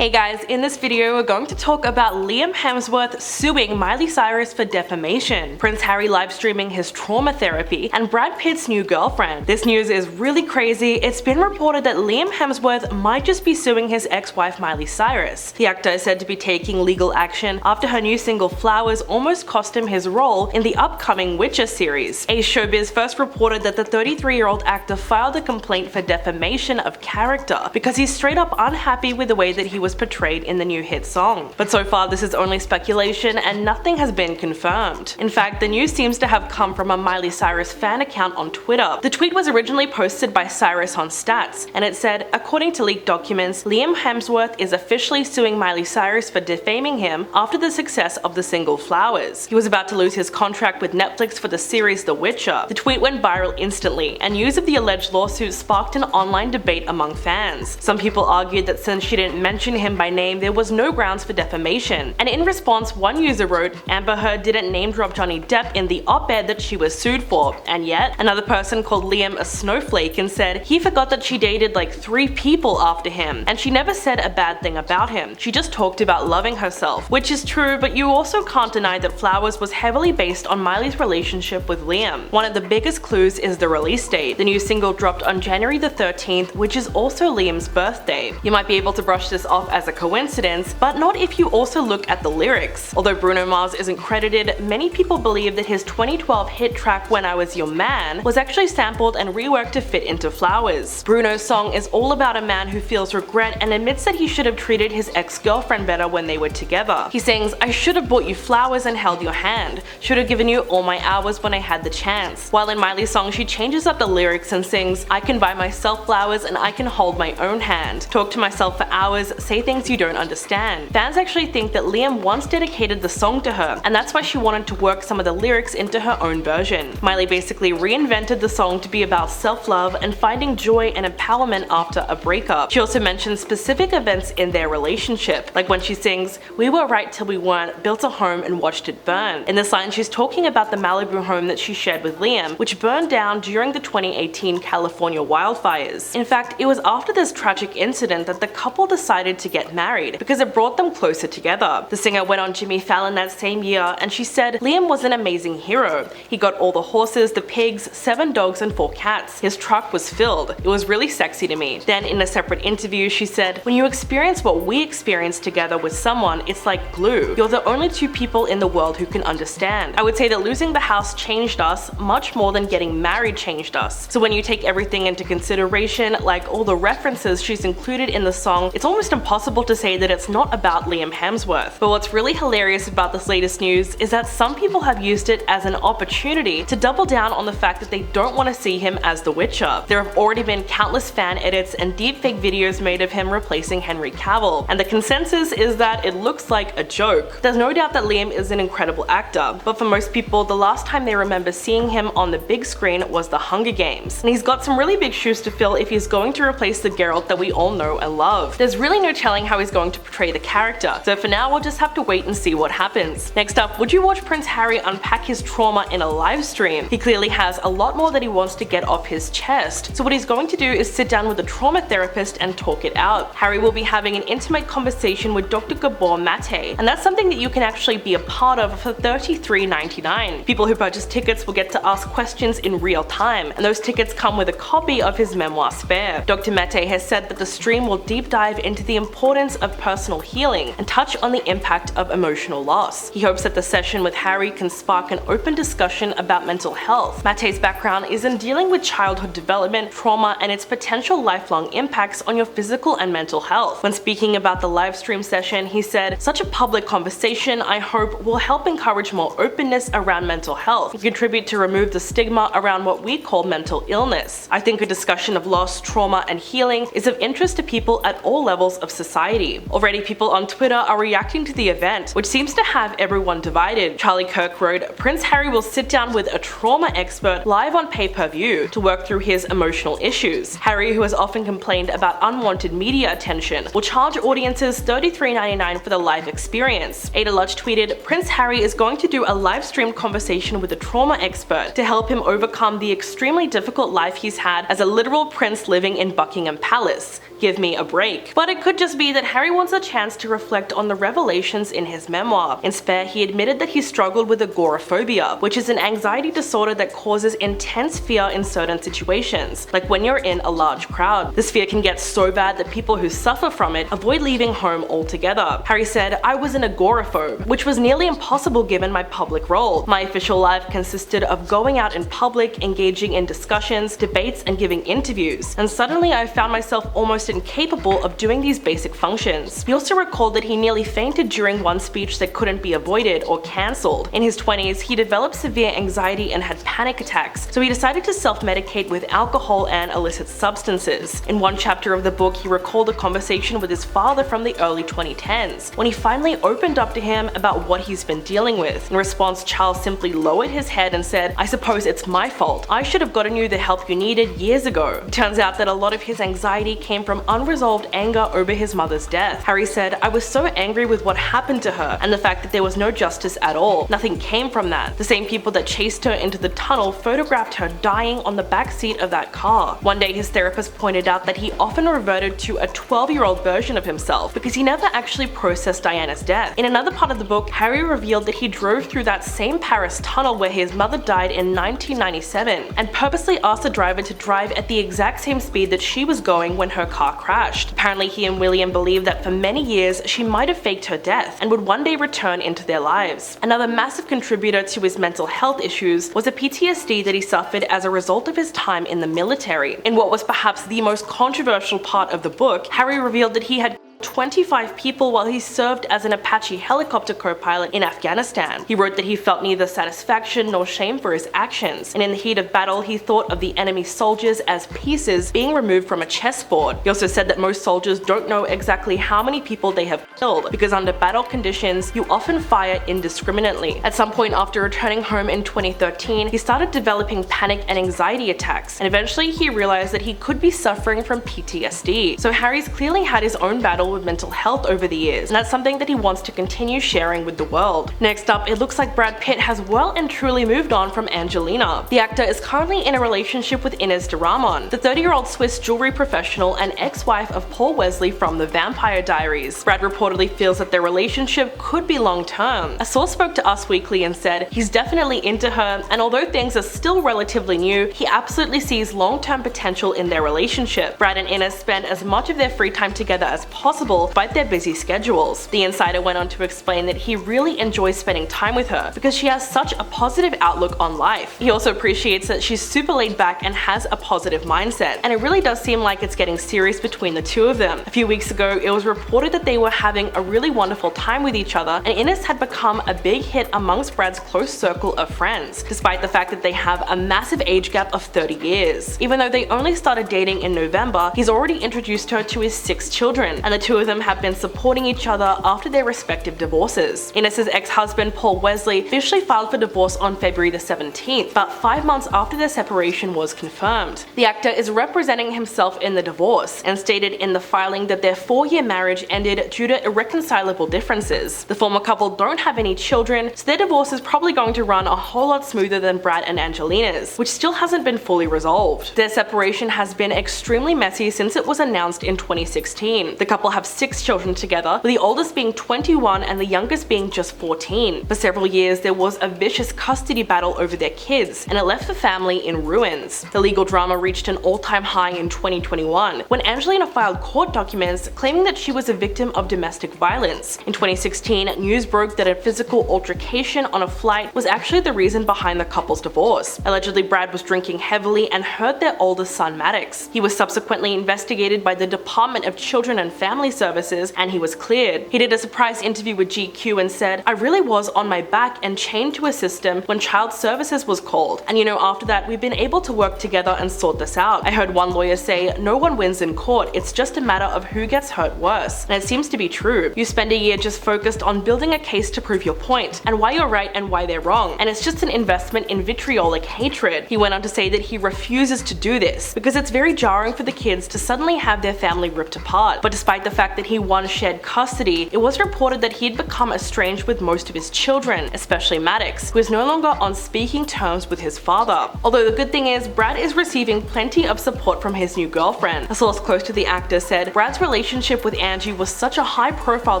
Hey guys, in this video we're going to talk about Liam Hemsworth suing Miley Cyrus for defamation, Prince Harry live streaming his trauma therapy, and Brad Pitt's new girlfriend. This news is really crazy. It's been reported that Liam Hemsworth might just be suing his ex-wife Miley Cyrus. The actor is said to be taking legal action after her new single Flowers almost cost him his role in the upcoming Witcher series. Ace Showbiz first reported that the 33-year-old actor filed a complaint for defamation of character because he's straight up unhappy with the way that he was portrayed in the new hit song. But so far this is only speculation and nothing has been confirmed. In fact, the news seems to have come from a Miley Cyrus fan account on Twitter. The tweet was originally posted by Cyrus on Stats, and it said, according to leaked documents, Liam Hemsworth is officially suing Miley Cyrus for defaming him after the success of the single Flowers. He was about to lose his contract with Netflix for the series The Witcher. The tweet went viral instantly, and news of the alleged lawsuit sparked an online debate among fans. Some people argued that since she didn't mention him by name, there was no grounds for defamation. And in response, one user wrote, Amber Heard didn't name drop Johnny Depp in the op-ed that she was sued for. And yet, another person called Liam a snowflake and said he forgot that she dated like 3 people after him, and she never said a bad thing about him. She just talked about loving herself, which is true, but you also can't deny that Flowers was heavily based on Miley's relationship with Liam. One of the biggest clues is the release date. The new single dropped on January the 13th, which is also Liam's birthday. You might be able to brush this off as a coincidence, but not if you also look at the lyrics. Although Bruno Mars isn't credited, many people believe that his 2012 hit track When I Was Your Man was actually sampled and reworked to fit into Flowers. Bruno's song is all about a man who feels regret and admits that he should have treated his ex-girlfriend better when they were together. He sings, I should have bought you flowers and held your hand, should have given you all my hours when I had the chance. While in Miley's song she changes up the lyrics and sings, I can buy myself flowers and I can hold my own hand, talk to myself for hours, say things you don't understand. Fans actually think that Liam once dedicated the song to her, and that's why she wanted to work some of the lyrics into her own version. Miley basically reinvented the song to be about self-love and finding joy and empowerment after a breakup. She also mentions specific events in their relationship, like when she sings, we were right till we weren't, built a home and watched it burn. In this line she's talking about the Malibu home that she shared with Liam, which burned down during the 2018 California wildfires. In fact, it was after this tragic incident that the couple decided to get married because it brought them closer together. The singer went on Jimmy Fallon that same year and she said, Liam was an amazing hero. He got all the horses, the pigs, 7 dogs and 4 cats. His truck was filled. It was really sexy to me. Then in a separate interview she said, when you experience what we experienced together with someone, it's like glue. You're the only 2 people in the world who can understand. I would say that losing the house changed us much more than getting married changed us. So when you take everything into consideration, like all the references she's included in the song, it's almost impossible to say that it's not about Liam Hemsworth. But what's really hilarious about this latest news is that some people have used it as an opportunity to double down on the fact that they don't want to see him as The Witcher. There have already been countless fan edits and deepfake videos made of him replacing Henry Cavill, and the consensus is that it looks like a joke. There's no doubt that Liam is an incredible actor, but for most people, the last time they remember seeing him on the big screen was The Hunger Games, and he's got some really big shoes to fill if he's going to replace the Geralt that we all know and love. There's really no telling how he's going to portray the character, so for now we'll just have to wait and see what happens. Next up, would you watch Prince Harry unpack his trauma in a live stream? He clearly has a lot more that he wants to get off his chest, so what he's going to do is sit down with a trauma therapist and talk it out. Harry will be having an intimate conversation with Dr. Gabor Mate, and that's something that you can actually be a part of for $33.99. People who purchase tickets will get to ask questions in real time, and those tickets come with a copy of his memoir Spare. Dr. Mate has said that the stream will deep dive into the importance of personal healing and touch on the impact of emotional loss. He hopes that the session with Harry can spark an open discussion about mental health. Mate's background is in dealing with childhood development, trauma, and its potential lifelong impacts on your physical and mental health. When speaking about the live stream session, he said, such a public conversation, I hope, will help encourage more openness around mental health and contribute to remove the stigma around what we call mental illness. I think a discussion of loss, trauma, and healing is of interest to people at all levels of society. Already people on Twitter are reacting to the event, which seems to have everyone divided. Charlie Kirk wrote, Prince Harry will sit down with a trauma expert live on pay-per-view to work through his emotional issues. Harry, who has often complained about unwanted media attention, will charge audiences $33.99 for the live experience. Ada Lodge tweeted, Prince Harry is going to do a live stream conversation with a trauma expert to help him overcome the extremely difficult life he's had as a literal prince living in Buckingham Palace. Give me a break. But it could just just be that Harry wants a chance to reflect on the revelations in his memoir. In Spare, he admitted that he struggled with agoraphobia, which is an anxiety disorder that causes intense fear in certain situations, like when you're in a large crowd. This fear can get so bad that people who suffer from it avoid leaving home altogether. Harry said, "I was an agoraphobe, which was nearly impossible given my public role. My official life consisted of going out in public, engaging in discussions, debates, and giving interviews, and suddenly I found myself almost incapable of doing these basic functions." He also recalled that he nearly fainted during one speech that couldn't be avoided or cancelled. In his 20s, he developed severe anxiety and had panic attacks, so he decided to self-medicate with alcohol and illicit substances. In one chapter of the book, he recalled a conversation with his father from the early 2010s, when he finally opened up to him about what he's been dealing with. In response, Charles simply lowered his head and said, "I suppose it's my fault. I should have gotten you the help you needed years ago." It turns out that a lot of his anxiety came from unresolved anger over his mother's death. Harry said, "I was so angry with what happened to her and the fact that there was no justice at all. Nothing came from that. The same people that chased her into the tunnel photographed her dying on the back seat of that car." One day, his therapist pointed out that he often reverted to a 12-year-old version of himself because he never actually processed Diana's death. In another part of the book, Harry revealed that he drove through that same Paris tunnel where his mother died in 1997 and purposely asked the driver to drive at the exact same speed that she was going when her car crashed. Apparently, he and William believed that for many years she might have faked her death and would one day return into their lives. Another massive contributor to his mental health issues was a PTSD that he suffered as a result of his time in the military. In what was perhaps the most controversial part of the book, Harry revealed that he had 25 people while he served as an Apache helicopter co-pilot in Afghanistan. He wrote that he felt neither satisfaction nor shame for his actions, and in the heat of battle he thought of the enemy soldiers as pieces being removed from a chessboard. He also said that most soldiers don't know exactly how many people they have killed, because under battle conditions you often fire indiscriminately. At some point after returning home in 2013, he started developing panic and anxiety attacks, and eventually he realized that he could be suffering from PTSD. So Harry's clearly had his own battle with mental health over the years, and that's something that he wants to continue sharing with the world. Next up, it looks like Brad Pitt has well and truly moved on from Angelina. The actor is currently in a relationship with Ines de Ramon, the 30-year-old Swiss jewelry professional and ex-wife of Paul Wesley from The Vampire Diaries. Brad reportedly feels that their relationship could be long-term. A source spoke to Us Weekly and said he's definitely into her, and although things are still relatively new, he absolutely sees long-term potential in their relationship. Brad and Ines spend as much of their free time together as possible despite their busy schedules. The insider went on to explain that he really enjoys spending time with her because she has such a positive outlook on life. He also appreciates that she's super laid back and has a positive mindset, and it really does seem like it's getting serious between the two of them. A few weeks ago, it was reported that they were having a really wonderful time with each other, and Ines had become a big hit amongst Brad's close circle of friends, despite the fact that they have a massive age gap of 30 years. Even though they only started dating in November, he's already introduced her to his 6 children, and the two of them have been supporting each other after their respective divorces. Ines's ex-husband Paul Wesley officially filed for divorce on February the 17th, about 5 months after their separation was confirmed. The actor is representing himself in the divorce and stated in the filing that their 4-year marriage ended due to irreconcilable differences. The former couple don't have any children, so their divorce is probably going to run a whole lot smoother than Brad and Angelina's, which still hasn't been fully resolved. Their separation has been extremely messy since it was announced in 2016. The couple have 6 children together, with the oldest being 21 and the youngest being just 14. For several years, there was a vicious custody battle over their kids, and it left the family in ruins. The legal drama reached an all-time high in 2021, when Angelina filed court documents claiming that she was a victim of domestic violence. In 2016, news broke that a physical altercation on a flight was actually the reason behind the couple's divorce. Allegedly, Brad was drinking heavily and hurt their oldest son Maddox. He was subsequently investigated by the Department of Children and Family Services, and he was cleared. He did a surprise interview with GQ and said, "I really was on my back and chained to a system when child services was called, and after that we've been able to work together and sort this out. I heard one lawyer say, no one wins in court, it's just a matter of who gets hurt worse." And it seems to be true. You spend a year just focused on building a case to prove your point, and why you're right and why they're wrong, and it's just an investment in vitriolic hatred. He went on to say that he refuses to do this because it's very jarring for the kids to suddenly have their family ripped apart. But despite the fact that he once shared custody, it was reported that he'd become estranged with most of his children, especially Maddox, who is no longer on speaking terms with his father. Although the good thing is, Brad is receiving plenty of support from his new girlfriend. A source close to the actor said, Brad's relationship with Angie was such a high-profile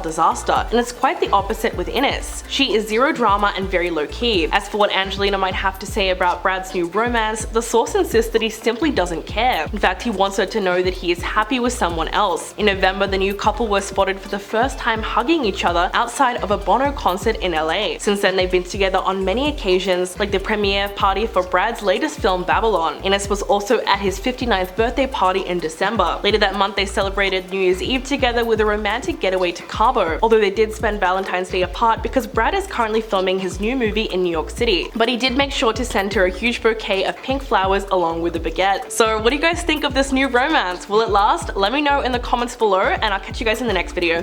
disaster, and it's quite the opposite with Ines. She is zero drama and very low-key. As for what Angelina might have to say about Brad's new romance, the source insists that he simply doesn't care. In fact, he wants her to know that he is happy with someone else. In November, the new couple were spotted for the first time hugging each other outside of a Bono concert in LA. Since then, they've been together on many occasions, like the premiere party for Brad's latest film Babylon. Ines was also at his 59th birthday party in December. Later that month, they celebrated New Year's Eve together with a romantic getaway to Cabo, although they did spend Valentine's Day apart because Brad is currently filming his new movie in New York City. But he did make sure to send her a huge bouquet of pink flowers along with a baguette. So what do you guys think of this new romance? Will it last? Let me know in the comments below, and I'll catch you guys in the next video.